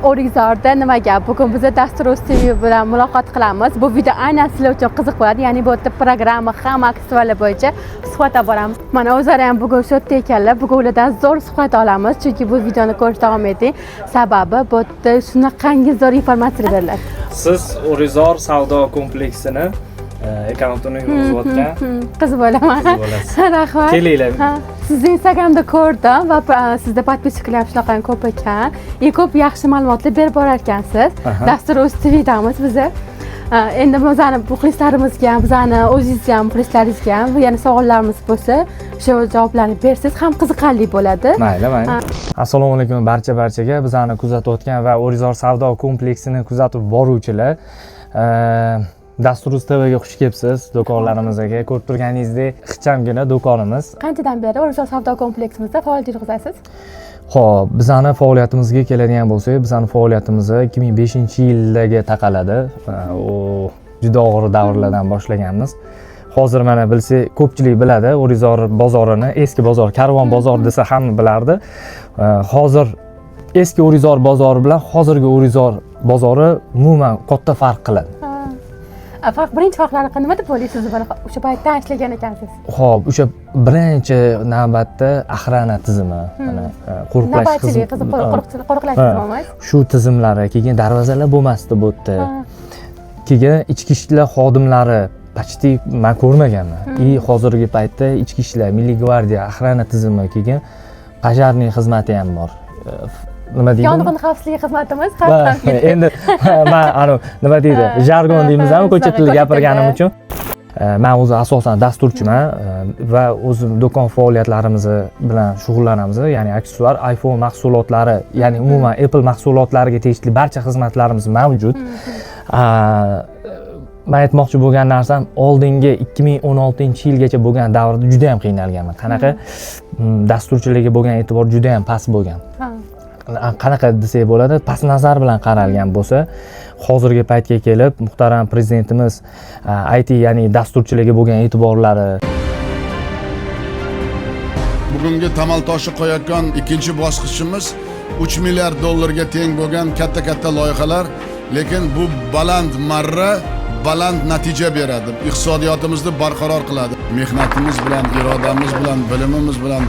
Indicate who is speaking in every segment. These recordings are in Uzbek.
Speaker 1: O'rikzorda nima gap? Bugun biz Dastur.uz TV bilan muloqot qilamiz. Bu video aynan sizlar uchun qiziq bo'ladi. Ya'ni bu yerda programma hamma aktivlar bo'yicha suhbat olib boramiz. Mana o'zlari ham bugun shu yerda ekanlar. Bugun ulardan zo'r suhbat olamiz. Chunki bu videoni ko'rishda davom eting. Sababi bu yerda shunaqangi zo'r informatsiya beriladi.
Speaker 2: Siz O'rikzor savdo kompleksini akkauntini yurgizayotgan
Speaker 1: qiz bo'laman. Rahmat.
Speaker 2: Kelinglar.
Speaker 1: Sizni Instagramda ko'rdim va sizda podpiskalar ham shunaqa ko'p ekan. Ko'p yaxshi ma'lumotlar berib borar ekansiz. Dastur.uz TVdamiz biz. Endi bizani muxlislarimizga ham, bizani o'zingizga ham, muxlislaringizga ham yana savollarimiz bo'lsa, o'sha javoblarni bersangiz ham qiziqarli bo'ladi.
Speaker 2: Mayli. Assalomu alaykum barchaga, bizani kuzatayotgan va O'rikzor savdo kompleksini kuzatib boruvchilar. Dastur.uz TVga xush kelibsiz. Do'konlarimizga ko'rib turganingizdek, ixchamgina do'konimiz.
Speaker 1: Qanchadan beri O'rikzor savdo kompleksimizda faoliyat yuritasiz?
Speaker 2: Xo'p, bizani faoliyatimizga keladigan bo'lsak, bizani faoliyatimiz 2005-yilga taqaladi. U juda og'ir davrlardan boshlaganmiz. Hozir mana bilsa, ko'pchilik biladi, O'rikzor bozorini, eski bozor, karvon bozor desa hamma bilardi. Hozir eski O'rikzor bozori bilan hozirgi O'rikzor bozori umuman katta farq qiladi.
Speaker 1: Birinchi farqlari nima deb o'ylaysiz? O'sha paytda ishlagan ekansiz.
Speaker 2: Xo'p, o'sha birinchi navbatda охрана tizimi, mana qo'riqlash
Speaker 1: tizimi.
Speaker 2: Shu tizimlari, keyin darvozalar bo'lmasdi bu yerda. Keyin ichki ishlar xodimlari почти men ko'rmaganman. Hozirgi paytda ichki ishlar, Milliy gvardiya, охрана tizimi, keyin пожарный xizmati ham bor. Nima deydi?
Speaker 1: Yong'in xavfsizligi xizmatimiz
Speaker 2: endi men nima deydi? Jargon deymizmi, ko'cha tilida gapirganim uchun. Men o'zi asosan dasturchiman va o'zim do'kon faoliyatlarimiz bilan shug'ullanamiz. Ya'ni aksessuar, iPhone mahsulotlari, ya'ni umuman Apple mahsulotlariga tegishli barcha xizmatlarimiz mavjud. Men aytmoqchi bo'lgan narsam, oldingi 2016-yilgacha bo'lgan davrda juda ham qiynalganman. Qanaqa dasturchilarga bo'lgan e'tibor juda ham past bo'lgan. Qanaqa desak bo'ladi, past nazar bilan qaralgan bo'lsa, hozirgi paytga kelib muhtaram prezidentimiz IT, ya'ni dasturchilarga bo'lgan e'tiborlari,
Speaker 3: bugungi tamal toshi qo'yayotgan ikkinchi bosqichimiz 3 milliard dollarga teng bo'lgan katta loyihalar, lekin bu baland marra baland natija beradi. Iqtisodiyotimizni barqaror qiladi. Mehnatimiz bilan, irodamiz bilan, bilimimiz bilan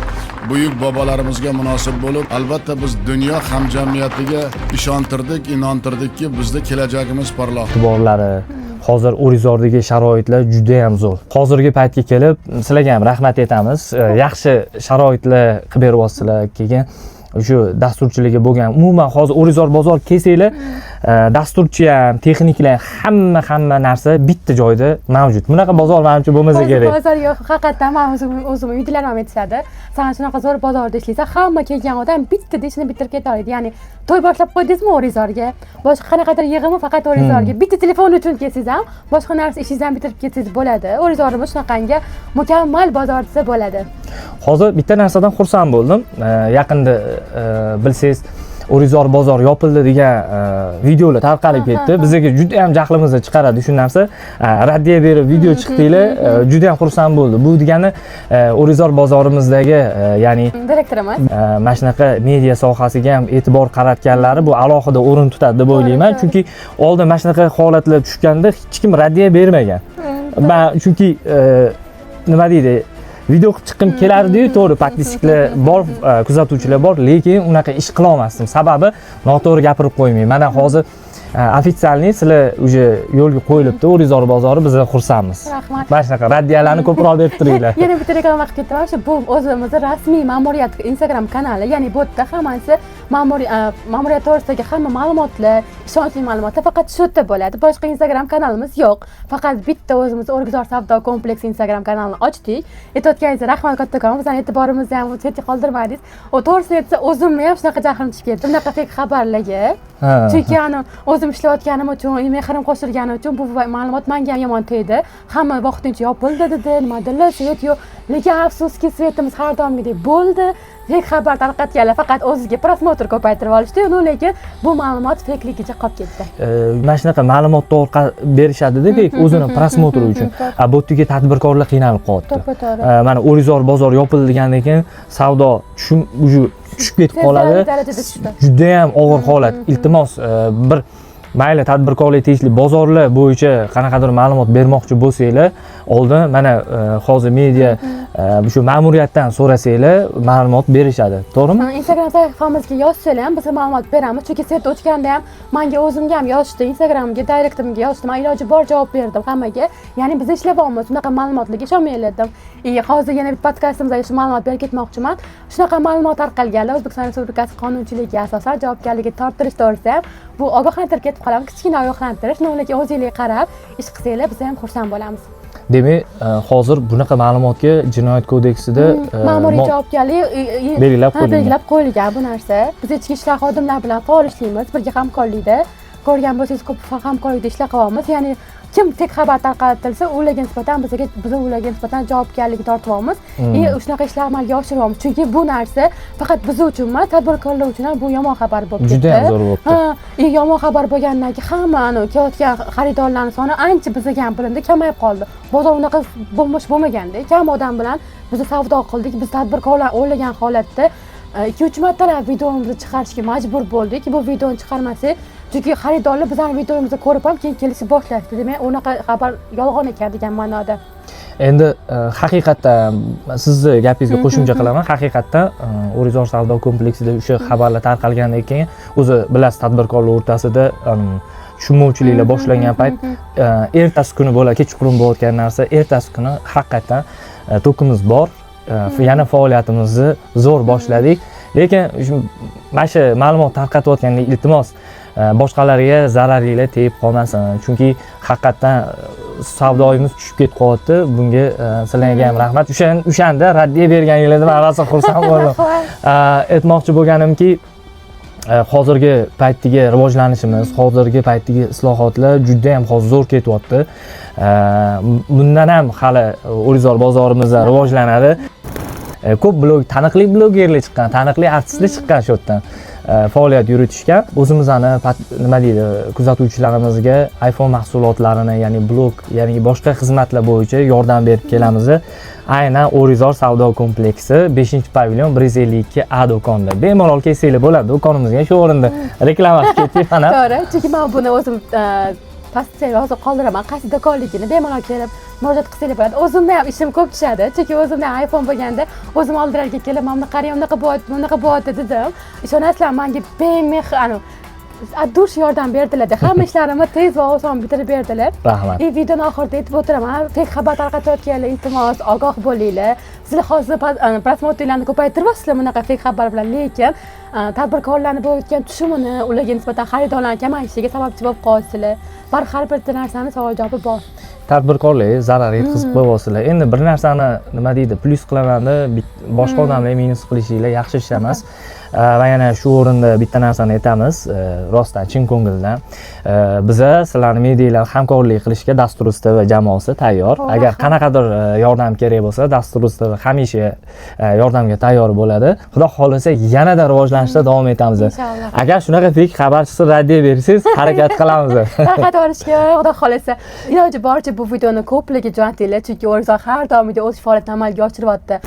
Speaker 3: buyuk bobolarimizga munosib bo'lib, albatta biz dunyo hamjamiyatiga ishontirdik, inontirdikki, bizning kelajagimiz porloq.
Speaker 2: E'tiborlari hozir O'rikzordagi sharoitlar juda ham zo'r. Hozirgi paytga kelib, sizlarga ham rahmat aytamiz. Yaxshi sharoitlar qilib beryapsizlar. Keyin shu dasturchilarga bo'lgan umuman hozir O'rikzor bozor kelsanglar, dasturchi ham, texniklar hamma narsa bitta joyda mavjud. Bunaqa bozor menimcha bo'lmasa kerak.
Speaker 1: Bozor yo'q, haqiqatan men o'zim uydagilarim ham aytishadi. San shunaqa zo'r bozorda ishlaysan, hamma kelgan odam bitta ishini bitirib keta oladi. Ya'ni to'y boshlab qo'ydingizmi O'rikzorga, boshqa qanaqadir yig'imi faqat O'rikzorga, bitta telefon uchun kelsangiz ham, boshqa narsa ishingizni ham bitirib ketsangiz bo'ladi. O'rikzorimiz shunaqangi mukammal bozor desa bo'ladi.
Speaker 2: Hozir bitta narsadan xursand bo'ldim. Yaqinda bilsangiz, O'rikzor bozor yopildi degan videolar tarqalib ketdi. Bizga juda ham jahlimizni chiqaradi shu narsa. Raddiya berib video chiqdinglar, juda ham xursand bo'ldi. Bu degani O'rikzor bozorimizdagi, ya'ni direktorimiz mana shunaqa media sohasiga ham e'tibor qaratganlari bu alohida o'rin tutadi deb o'ylayman. Chunki oldin mana shunaqa holatlar tushganda hech kim raddiya bermagan. Men chunki nima deydi, video chiqib kelardi-yu, to'g'ri, podpischilar bor, kuzatuvchilar bor, lekin unaqa ish qila olmasdim. Sababi noto'g'ri gapirib qo'ymayman. Mana hozir ofitsialniy sizlar уже yo'lga qo'yilibdi O'rikzor bozori, biz xursandmiz.
Speaker 1: Rahmat.
Speaker 2: Mana shunaqa raddiyalarni ko'proq berib turinglar.
Speaker 1: Yana bitta reklama qilib ketaman. Shu bu o'zimizning rasmiy ma'muriyat Instagram kanali, ya'ni bu yerda hammasi ma'muriyat to'g'risidagi hamma ma'lumotlar, ishonchli ma'lumotlar faqat shu yerda bo'ladi. Boshqa Instagram kanalimiz yo'q. Faqat bitta o'zimiz O'rikzor savdo kompleksi Instagram kanalini ochdik. Aytayotganingiz rahmat kattakon, bizning e'tiborimizni ham chetga qoldirmadingiz. O to'g'risini aytsa, o'zimni ham shunaqa jahlim chiqib ketdi. Bunaqa fake xabarlarga. Chunki o'zim ishlayotganim uchun, mehrim qo'shilgani uchun bu ma'lumot menga ham yomon tegdi. Hamma vaqtincha yopildi dedi, nima deydi, svet yo'q. Lekin afsuski svetimiz har doimgidek bo'ldi. fake xabar tarqatganlar faqat o'ziga prosmotr ko'paytirib olishdi, lekin bu ma'lumot fake'ligicha qolib ketdi.
Speaker 2: Mana shunaqa ma'lumotni berishadi-da, o'zini prosmotri uchun. Bu yerga tadbirkorlar qiynalib qolyapti. Mana O'rizor bozor yopildi degandan keyin savdo tushib ketib qoladi. Juda ham og'ir holat. Iltimos bir mayli tadbirkorlik tegishli bozorlar bo'yicha qanaqadir ma'lumot bermoqchi bo'lsanglar, oldin mana hozir media shu ma'muriyatdan so'rasanglar ma'lumot berishadi, to'g'rimi?
Speaker 1: Instagram sahifamizga yozsanglar ham biz ma'lumot beramiz, chunki set o'tganda ham menga o'zimga ham yozishdi, Instagramga, direktimga yozishdi, men iloji bor javob berdim hammaga. Ya'ni biz ishlayapmiz, bunaqa ma'lumotlarga ishonmanglar dedim. Hozir yana bir podkastimizda shu ma'lumot berib ketmoqchiman. Shunaqa ma'lumot tarqalganlar O'zbekiston Respublikasi qonunchiligiga asosan javobgarlikka tortilish to'g'risida ham bu ogohlantirib ketib qolamiz, kichkina ogohlantirish, lekin o'zingizga qarab ish qilsanglar biz ham xursand bo'lamiz.
Speaker 2: Demak, hozir bunaqa ma'lumotga Jinoyat kodeksida
Speaker 1: ma'muriy javobgarlik
Speaker 2: belgilab
Speaker 1: qo'yilgan bu narsa. Biz ichki ishlar xodimlari bilan faol ishlaymiz, birga hamkorlikda. Ko'rgan bo'lsangiz, ko'p hamkorlikda ishlar qilyapmiz. Ya'ni kim tek xabar tarqatilsa, ularga nisbatan biz ularga nisbatan javobgarlikni tortyapmiz. Shunaqa ishlar amalga oshiryapmiz. Chunki bu narsa faqat biz uchun emas, tadbirkorlar uchun ham bu yomon xabar bo'lib ketdi.
Speaker 2: Juda ham zo'r bo'libdi.
Speaker 1: Yomon xabar bo'lgandan keyin hamma kelayotgan xaridorlarning soni ancha bizga ham bilindi, kamayib qoldi. Bozor unaqa bo'lmaganda, kam odam bilan biz savdo qildik. Biz tadbirkorlar o'ylagan holatda 2-3 martalab videomizni chiqarishga majbur bo'ldik. Bu videoni chiqarmasak, chunki xaridorlar bizning videomizni ko'rib ham keyin kelishni boshlashdi. Demak, unaqa xabar yolg'on ekan degan ma'noda.
Speaker 2: Endi haqiqatdan sizni gapingizga qo'shimcha qilaman. Haqiqatdan O'rizor savdo kompleksida o'sha xabarlar tarqalgandan keyin o'zi bilasiz, tadbirkorlar o'rtasida tushunmovchiliklar boshlangan payt ertasi kuni bo'ladi, kechqurun bo'layotgan narsa, ertasi kuni haqiqatdan to'kimiz bor. Yana faoliyatimizni zo'r boshladik. Lekin mana shu ma'lumot tarqatayotganda iltimos boshqalarga zararinglar tegib qolmasin. Chunki haqiqatdan savdoyimiz tushib ketib qolyapti. Bunga sizlarga ham rahmat. O'shanda raddiya berganingizda men rosa xursand bo'ldim. Aytmoqchi bo'lganimki, hozirgi paytdagi rivojlanishimiz, hozirgi paytdagi islohotlar juda ham hozir zo'r ketyapti. Bundan ham hali O'rizor bozorimizda rivojlanadi. Ko'p taniqli blogerlar chiqqan, taniqli artistlar chiqqan shu yerdan faoliyat yuritishgan. O'zimizning nima deydi, kuzatuvchilarimizga iPhone mahsulotlarini, ya'ni blog, ya'ni boshqa xizmatlar bo'yicha yordam berib kelamiz. Aynan O'rizor savdo kompleksi 5-pavilyon 152A do'konda. Bemalol kelsanglar bo'ladi. Do'konimizga shu o'rinda reklama qilib ketdik mana.
Speaker 1: To'g'ri, chunki men buni o'zim pastga yozib qoldiraman. Qaysi do'konligini bemalol kelib murojaat qilsanglar bo'ladi. O'zimda ham ishim ko'p tushadi. Chunki o'zimda iPhone bo'lganda o'zim oldirarga kelib, "Mana qarang, bunaqa bo'lyapti" dedim. Ishonasizlar, menga bemehr dush yordam berdilar. Hamma ishlarimni tez va oson bitirib berdilar.
Speaker 2: Rahmat.
Speaker 1: Videoni oxirida aytib o'tiraman. Fake xabar tarqatayotganlar, iltimos ogoh bo'linglar. Sizlar hozir prosmotrlarni ko'paytiryapsizlar bunaqa fake xabar bilan, lekin tadbirkorlarning bo'layotgan tushumini, ularga nisbatan xaridorlarning kamayishiga sababchi bo'lib qolyapsizlar. Har bir narsani savol javobi bor.
Speaker 2: Tadbirkorlar zarar yetkazib qo'yapsizlar. Endi bir narsani nima deydi, plyus qilamanda boshqa odamlar minus qilishinglar yaxshi ish emas. Va yana shu o'rinda bitta narsani aytamiz, rostdan chin ko'ngildan. Biza sizlarning medialar hamkorlik qilishga Dasturuz TV jamoasi tayyor. Agar qanaqadir yordam kerak bo'lsa, Dasturuz TV hamisha yordamga tayyor bo'ladi. Xudo xolasa yanada rivojlanishda davom etamiz.
Speaker 1: Inshaalloh.
Speaker 2: Agar shunaqa fake xabar chiqsa, raddiya bersangiz, harakat qilamiz.
Speaker 1: Tarqatishga xudo xolasa iloji boricha bu videoni ko'pligiga jo'natinglar, chunki O'rizor har doim o'z faoliyatini amalga oshiryapti.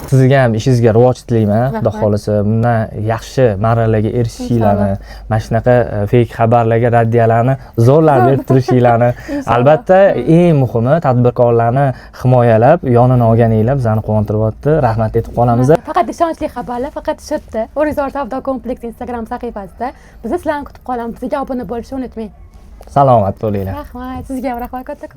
Speaker 2: Sizga ham ishingizga rivoj tilayman. Xudo xolasa bundan yaxshi marralarga erishishinglarni, mana shunaqa fake xabarlarga raddiyalarni zo'rlab berib turishinglarni, albatta eng muhimi tadbirkorlarni himoyalab, yonini olganinglar bizani quvontiryapti. Rahmat aytib qolamiz.
Speaker 1: Faqat ishonchli xabarlar faqat shu yerda O'rizor savdo kompleksi Instagram sahifasida. Biz sizlarni kutib qolamiz. Bizga obuna bo'lishni unutmang.
Speaker 2: Salomat bo'linglar.
Speaker 1: Rahmat, sizga ham rahmat katta.